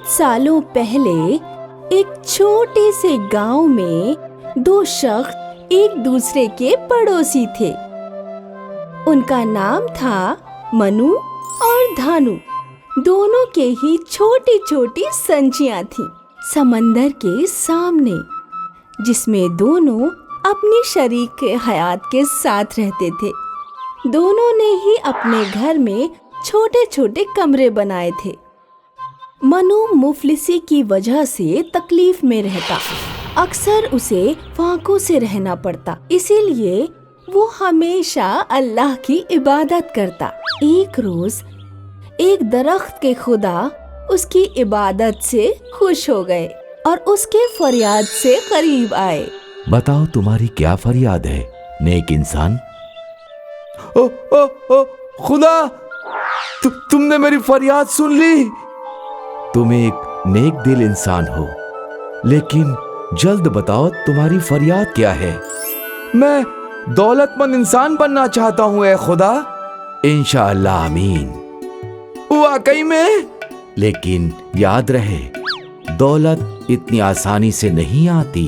बहुत सालों पहले एक छोटे से गांव में दो शख्स एक दूसरे के पड़ोसी थे। उनका नाम था मनु और धानु। दोनों के ही छोटी छोटी संचियां थीं समंदर के सामने, जिसमें दोनों अपनी शरीक हयात के साथ रहते थे। दोनों ने ही अपने घर में छोटे छोटे कमरे बनाए थे। मनु मुफलिसी की वजह से तकलीफ में रहता, अक्सर उसे फाकों से रहना पड़ता, इसीलिए वो हमेशा अल्लाह की इबादत करता। एक रोज एक दरख्त के खुदा उसकी इबादत से खुश हो गए और उसके फरियाद से करीब आए। बताओ तुम्हारी क्या फरियाद है नेक इंसान? ओ ओ ओ खुदा, तुमने मेरी फरियाद सुन ली। तुम एक नेक दिल इंसान हो, लेकिन जल्द बताओ तुम्हारी फरियाद क्या है? मैं दौलतमंद इंसान बनना चाहता हूँ ए खुदा। इंशाअल्लाह आमीन। वाकई में? लेकिन याद रहे, दौलत इतनी आसानी से नहीं आती।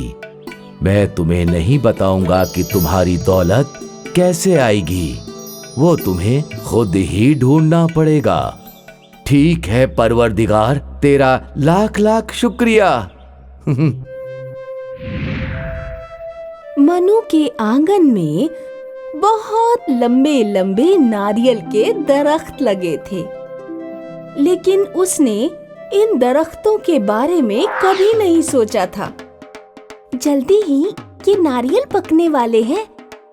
मैं तुम्हें नहीं बताऊंगा कि तुम्हारी दौलत कैसे आएगी, वो तुम्हें खुद ही ढूंढना पड़ेगा। ठीक है परवरदिगार, तेरा लाख लाख शुक्रिया। मनु के आंगन में बहुत लंबे लंबे नारियल के दरख्त लगे थे, लेकिन उसने इन दरख्तों के बारे में कभी नहीं सोचा था। जल्दी ही ये नारियल पकने वाले हैं,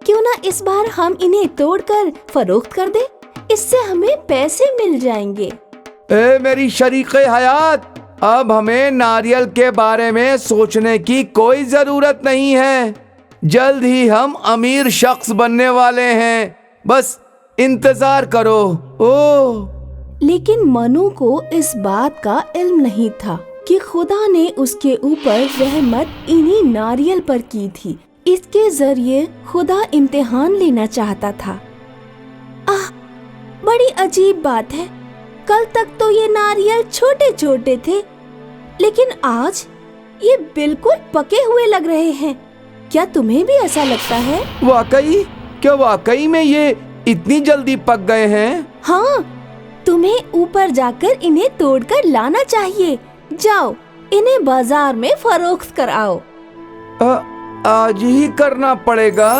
क्यों ना इस बार हम इन्हें तोड़कर फरोख्त कर दे, इससे हमें पैसे मिल जाएंगे। ए मेरी शरीके हयात, अब हमें नारियल के बारे में सोचने की कोई जरूरत नहीं है। जल्द ही हम अमीर शख्स बनने वाले हैं, बस इंतजार करो। ओ लेकिन मनु को इस बात का इल्म नहीं था कि खुदा ने उसके ऊपर रहमत इन्हीं नारियल पर की थी। इसके जरिए खुदा इम्तिहान लेना चाहता था। बड़ी अजीब बात है, कल तक तो ये नारियल छोटे छोटे थे, लेकिन आज ये बिल्कुल पके हुए लग रहे हैं। क्या तुम्हें भी ऐसा लगता है? वाकई? क्या वाकई में ये इतनी जल्दी पक गए हैं? हाँ, तुम्हें ऊपर जाकर इन्हें तोड़कर लाना चाहिए। जाओ, इन्हें बाजार में फरोख्त कर आओ। आज ही करना पड़ेगा,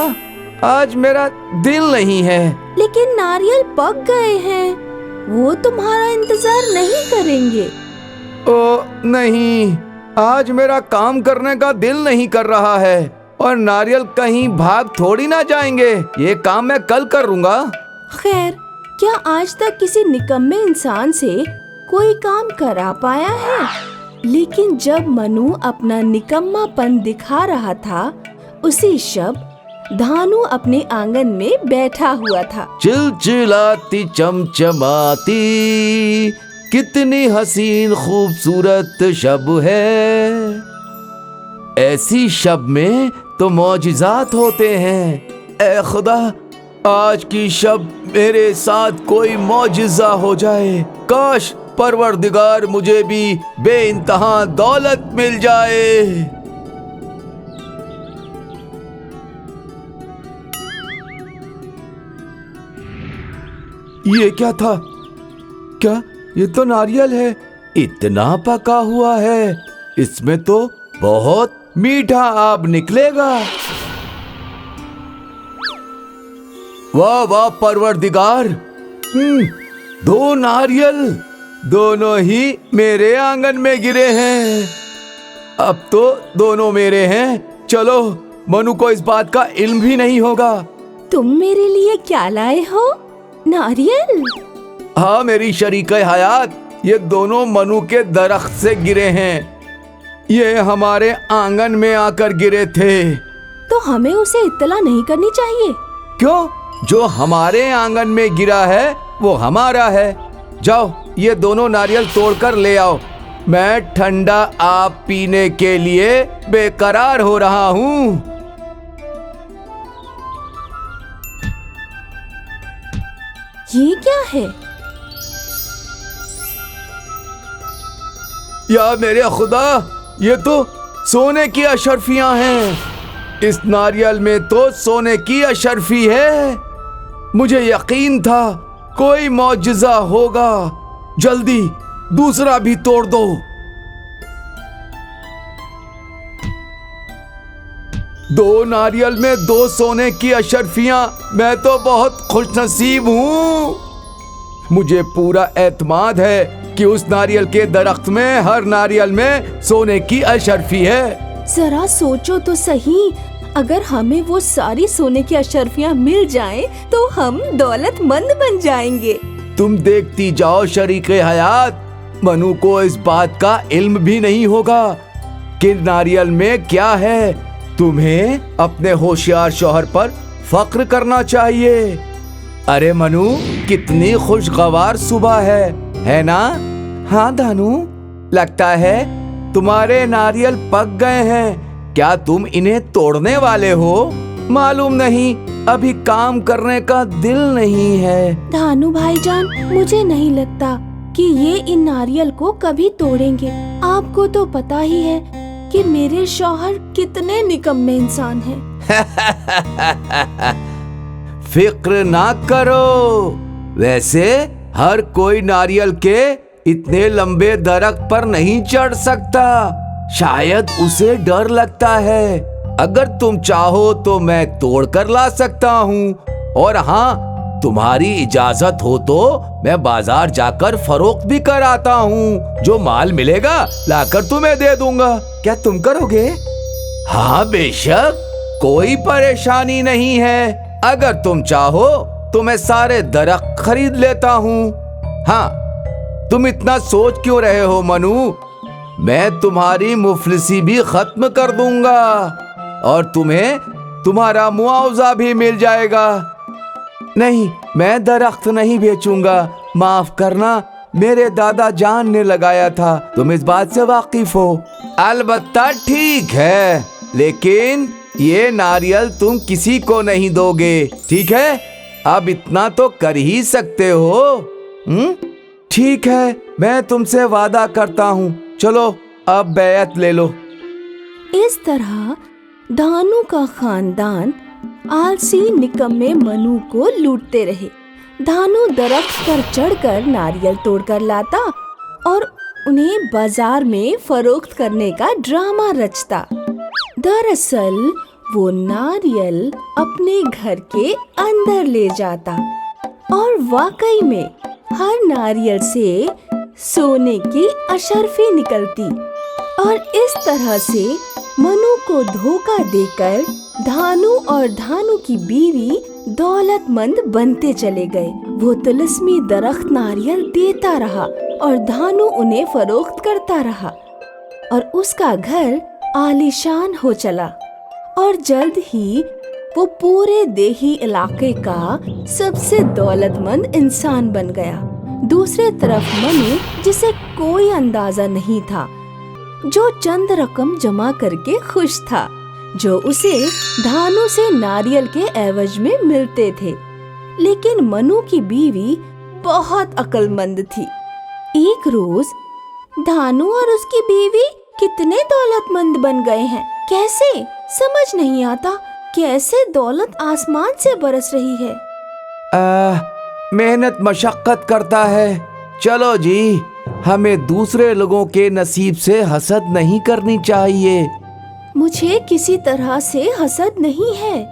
आज मेरा दिल नहीं है। लेकिन नारियल पक गए हैं, वो तुम्हारा इंतजार नहीं करेंगे। ओ नहीं, आज मेरा काम करने का दिल नहीं कर रहा है, और नारियल कहीं भाग थोड़ी ना जाएंगे। ये काम मैं कल करूँगा। खैर, क्या आज तक किसी निकम्मे इंसान से कोई काम करा पाया है? लेकिन जब मनु अपना निकम्मापन दिखा रहा था, उसी शब धानु अपने आंगन में बैठा हुआ था। चिलचिलाती चमचमाती कितनी हसीन खूबसूरत शब है। ऐसी शब में तो मौजिज़ात होते हैं। ए खुदा, आज की शब मेरे साथ कोई मौजिज़ा हो जाए। काश परवरदिगार मुझे भी बेइंतहा दौलत मिल जाए। ये क्या था? क्या ये तो नारियल है? इतना पका हुआ है, इसमें तो बहुत मीठा आब निकलेगा। वाह वाह परवरदिगार, दो नारियल दोनों ही मेरे आंगन में गिरे हैं। अब तो दोनों मेरे हैं। चलो, मनु को इस बात का इल्म भी नहीं होगा। तुम मेरे लिए क्या लाए हो? नारियल? हाँ मेरी शरीके हयात, ये दोनों मनु के दरख्त से गिरे हैं। ये हमारे आंगन में आकर गिरे थे। तो हमें उसे इत्तला नहीं करनी चाहिए? क्यों? जो हमारे आंगन में गिरा है वो हमारा है। जाओ, ये दोनों नारियल तोड़कर ले आओ। मैं ठंडा आप पीने के लिए बेकरार हो रहा हूँ। ये क्या है? یا میرے خدا، یہ تو سونے کی اشرفیاں ہیں۔ اس ناریل میں تو سونے کی اشرفی ہے۔ مجھے یقین تھا کوئی معجزہ ہوگا۔ جلدی دوسرا بھی توڑ دو۔ دو ناریل میں 2 سونے کی اشرفیاں، میں تو بہت خوش نصیب ہوں۔ مجھے پورا اعتماد ہے کہ اس ناریل کے درخت میں ہر ناریل میں سونے کی اشرفی ہے۔ ذرا سوچو تو صحیح، اگر ہمیں وہ ساری سونے کی اشرفیاں مل جائیں تو ہم دولت مند بن جائیں گے۔ تم دیکھتی جاؤ شریک حیات، منو کو اس بات کا علم بھی نہیں ہوگا کہ ناریل میں کیا ہے۔ تمہیں اپنے ہوشیار شوہر پر فخر کرنا چاہیے۔ ارے منو، کتنی خوشگوار صبح ہے نا؟ ہاں دھانو، لگتا ہے تمہارے ناریل پک گئے ہیں۔ کیا تم انہیں توڑنے والے ہو؟ معلوم نہیں، ابھی کام کرنے کا دل نہیں ہے۔ دھانو بھائی جان، مجھے نہیں لگتا کہ یہ ان ناریل کو کبھی توڑیں گے۔ آپ کو تو پتا ہی ہے کہ میرے شوہر کتنے نکمے انسان ہیں۔ فکر نہ کرو، ویسے ہر کوئی ناریل کے اتنے لمبے درخت پر نہیں چڑھ سکتا، شاید اسے ڈر لگتا ہے۔ اگر تم چاہو تو میں توڑ کر لا سکتا ہوں، اور ہاں، تمہاری اجازت ہو تو میں بازار جا کر فروخت بھی کر آتا ہوں۔ جو مال ملے گا لا کر تمہیں دے دوں گا۔ کیا تم کرو گے؟ ہاں بے شک، کوئی پریشانی نہیں ہے۔ اگر تم چاہو تو میں سارے درخت خرید لیتا ہوں۔ ہاں، تم اتنا سوچ کیوں رہے ہو منو؟ میں تمہاری مفلسی بھی ختم کر دوں گا، اور تمہیں تمہارا معاوضہ بھی مل جائے گا۔ نہیں، میں درخت نہیں بیچوں گا، معاف کرنا، میرے دادا جان نے لگایا تھا، تم اس بات سے واقف ہو۔ البتہ ٹھیک ہے، لیکن یہ ناریل تم کسی کو نہیں دو گے، ٹھیک ہے؟ اب اتنا تو کر ہی سکتے ہو۔ ٹھیک ہے، میں تم سے وعدہ کرتا ہوں، چلو اب بیعت لے لو۔ اس طرح دھانو کا خاندان آلسی نکمے منو کو لوٹتے رہے۔ دھانو درخت پر چڑھ کر ناریل توڑ کر لاتا اور انہیں بازار میں فروخت کرنے کا ڈرامہ رچتا۔ دراصل وہ ناریل اپنے گھر کے اندر لے جاتا اور واقعی میں ہر ناریل سے سونے کی اشرفی نکلتی، اور اس طرح سے منو کو دھوکہ دے کر دھانو اور دھانو کی بیوی دولت مند بنتے چلے گئے۔ وہ طلسمی درخت ناریل دیتا رہا اور دھانو انہیں فروخت کرتا رہا، اور اس کا گھر عالیشان ہو چلا، اور جلد ہی وہ پورے دیہی علاقے کا سب سے دولت مند انسان بن گیا۔ دوسرے طرف منو، جسے کوئی اندازہ نہیں تھا، جو چند رقم جمع کر کے خوش تھا جو اسے دھانو سے ناریل کے عوض میں ملتے تھے، لیکن منو کی بیوی بہت عقل مند تھی۔ ایک روز دھانو اور اس کی بیوی کتنے دولت مند بن گئے ہیں، کیسے؟ سمجھ نہیں آتا کیسے دولت آسمان سے برس رہی ہے۔ محنت مشقت کرتا ہے۔ چلو جی، ہمیں دوسرے لوگوں کے نصیب سے حسد نہیں کرنی چاہیے۔ مجھے کسی طرح سے حسد نہیں ہے،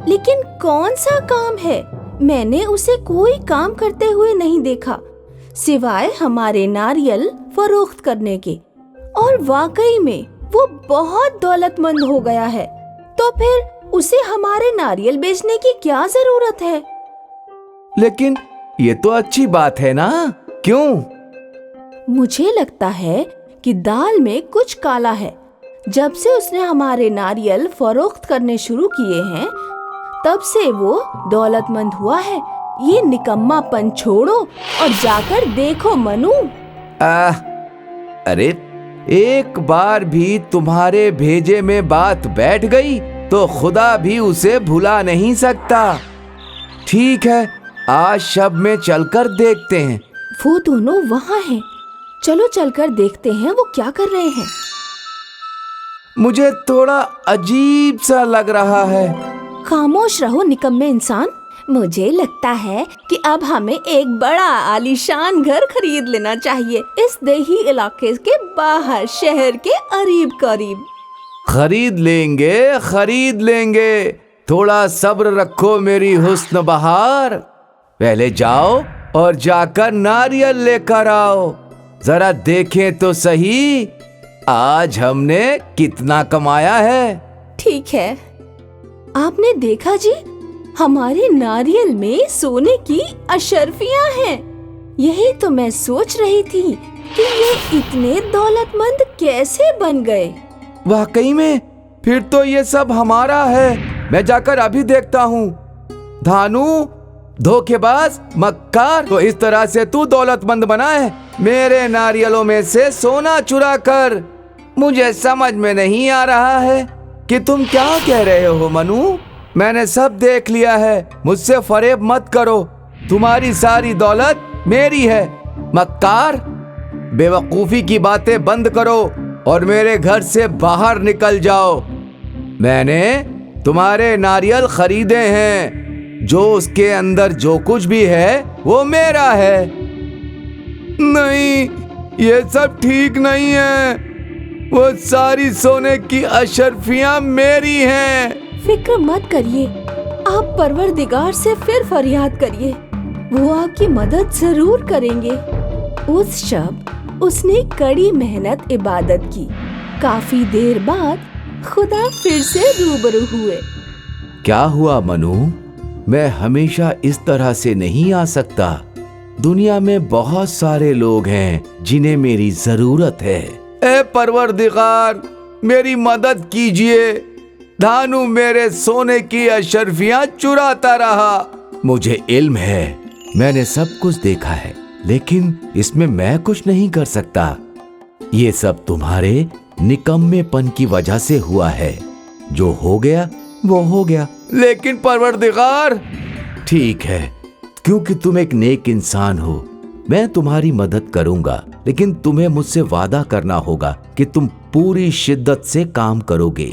لیکن کون سا کام ہے؟ میں نے اسے کوئی کام کرتے ہوئے نہیں دیکھا سوائے ہمارے ناریل فروخت کرنے کے، اور واقعی میں وہ بہت دولت مند ہو گیا ہے، تو پھر اسے ہمارے ناریل بیچنے کی کیا ضرورت ہے؟ لیکن یہ تو اچھی بات ہے نا، کیوں؟ مجھے لگتا ہے کہ دال میں کچھ کالا ہے۔ جب سے اس نے ہمارے ناریل فروخت کرنے شروع کیے ہیں، تب سے وہ دولت مند ہوا ہے۔ یہ نکما پن چھوڑو اور جا کر دیکھو منو۔ ارے ایک بار بھی تمہارے بھیجے میں بات بیٹھ گئی تو خدا بھی اسے بھلا نہیں سکتا۔ ٹھیک ہے، آج شب میں چل کر دیکھتے ہیں۔ وہ دونوں وہاں ہیں، चलो चलकर देखते हैं वो क्या कर रहे हैं। मुझे थोड़ा अजीब सा लग रहा है। खामोश रहो निकम्मे इंसान। मुझे लगता है कि अब हमें एक बड़ा आलीशान घर खरीद लेना चाहिए, इस देही इलाके के बाहर, शहर के करीब करीब। खरीद लेंगे, थोड़ा सब्र रखो मेरी हुस्न बहार। पहले जाओ और जाकर नारियल लेकर आओ, जरा देखें तो सही आज हमने कितना कमाया है। ठीक है। आपने देखा जी, हमारे नारियल में सोने की अशर्फियां हैं। यही तो मैं सोच रही थी कि ये इतने दौलतमंद कैसे बन गए। वाकई में, फिर तो ये सब हमारा है। मैं जाकर अभी देखता हूँ। धानु, धोखेबाज, मक्कार, तो इस तरह से तू दौलतमंद बना है, मेरे नारियलों में से सोना चुरा कर। मुझे समझ में नहीं आ रहा है कि तुम क्या कह रहे हो मनु। मैंने सब देख लिया है, मुझसे फरेब मत करो। तुम्हारी सारी दौलत मेरी है। मक्कार, बेवकूफी की बातें बंद करो और मेरे घर से बाहर निकल जाओ। मैंने तुम्हारे नारियल खरीदे हैं, जो उसके अंदर जो कुछ भी है वो मेरा है। नहीं, ये सब ठीक नहीं है। वो सारी सोने की अशर्फियां मेरी हैं। फिक्र मत करिए, आप परवरदिगार से फिर फरियाद करिए, वो आपकी मदद जरूर करेंगे। उस शब उसने कड़ी मेहनत इबादत की। काफी देर बाद खुदा फिर से रूबरू हुए। क्या हुआ मनु? मैं हमेशा इस तरह से नहीं आ सकता। दुनिया में बहुत सारे लोग हैं जिन्हें मेरी जरूरत है। ए परवरदिगार, मेरी मदद कीजिए। धानु मेरे सोने की अशर्फियां चुराता रहा। मुझे इल्म है, मैंने सब कुछ देखा है, लेकिन इसमें मैं कुछ नहीं कर सकता। ये सब तुम्हारे निकम्मेपन की वजह से हुआ है। जो हो गया वो हो गया। लेकिन परवरदिगार। ठीक है, क्योंकि तुम एक नेक इंसान हो, मैं तुम्हारी मदद करूंगा, लेकिन तुम्हें मुझसे वादा करना होगा कि तुम पूरी शिद्दत से काम करोगे।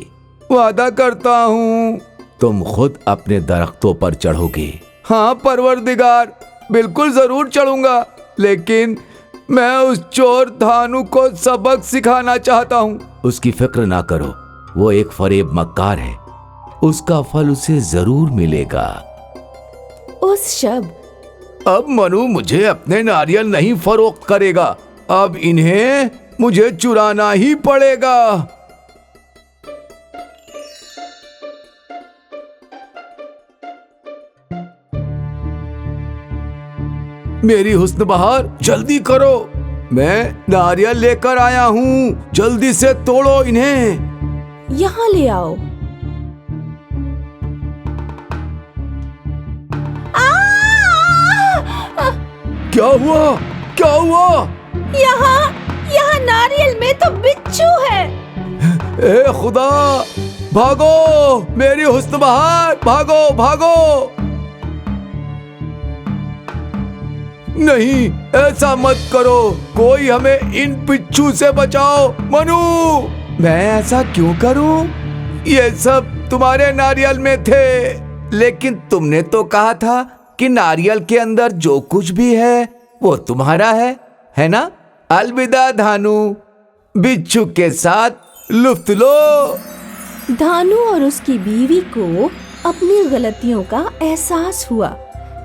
वादा करता हूँ। तुम खुद अपने दरख्तों पर चढ़ोगे। हाँ परवरदिगार, बिल्कुल जरूर चढ़ूंगा, लेकिन मैं उस चोर धानु को सबक सिखाना चाहता हूँ। उसकी फिक्र ना करो, वो एक फरेब मक्कार है, उसका फल उसे जरूर मिलेगा। उस शब अब मनु मुझे अपने नारियल नहीं फरोख्त करेगा, अब इन्हें मुझे चुराना ही पड़ेगा। मेरी हुस्न बहार, जल्दी करो, मैं नारियल लेकर आया हूँ, जल्दी से तोड़ो इन्हें। यहाँ ले आओ। क्या हुआ? क्या हुआ? यहाँ नारियल में तो बिच्छू है। ए खुदा, भागो मेरी हुस्न बहार, भागो भागो। नहीं, ऐसा मत करो, कोई हमें इन बिच्छू से बचाओ। मनु, मैं ऐसा क्यों करूं? ये सब तुम्हारे नारियल में थे, लेकिन तुमने तो कहा था कि नारियल के अंदर जो कुछ भी है वो तुम्हारा है ना? अलविदा धानु, बिच्छू के साथ लुफ्त लो। धानु और उसकी बीवी को अपनी गलतियों का एहसास हुआ।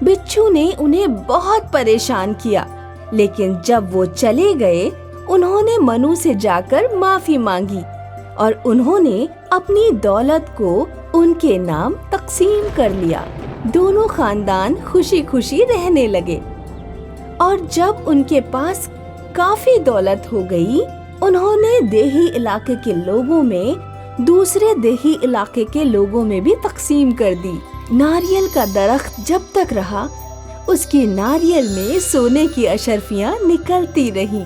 बिच्छू ने उन्हें बहुत परेशान किया, लेकिन जब वो चले गए, उन्होंने मनु से जाकर माफी मांगी और उन्होंने अपनी दौलत को उनके नाम तकसीम कर लिया। दोनों खानदान खुशी खुशी रहने लगे और जब उनके पास काफी दौलत हो गई, उन्होंने देही इलाके के लोगों में दूसरे देही इलाके के लोगों में भी तकसीम कर दी। नारियल का दरख्त जब तक रहा, उसकी नारियल में सोने की अशर्फियां निकलती रहीं।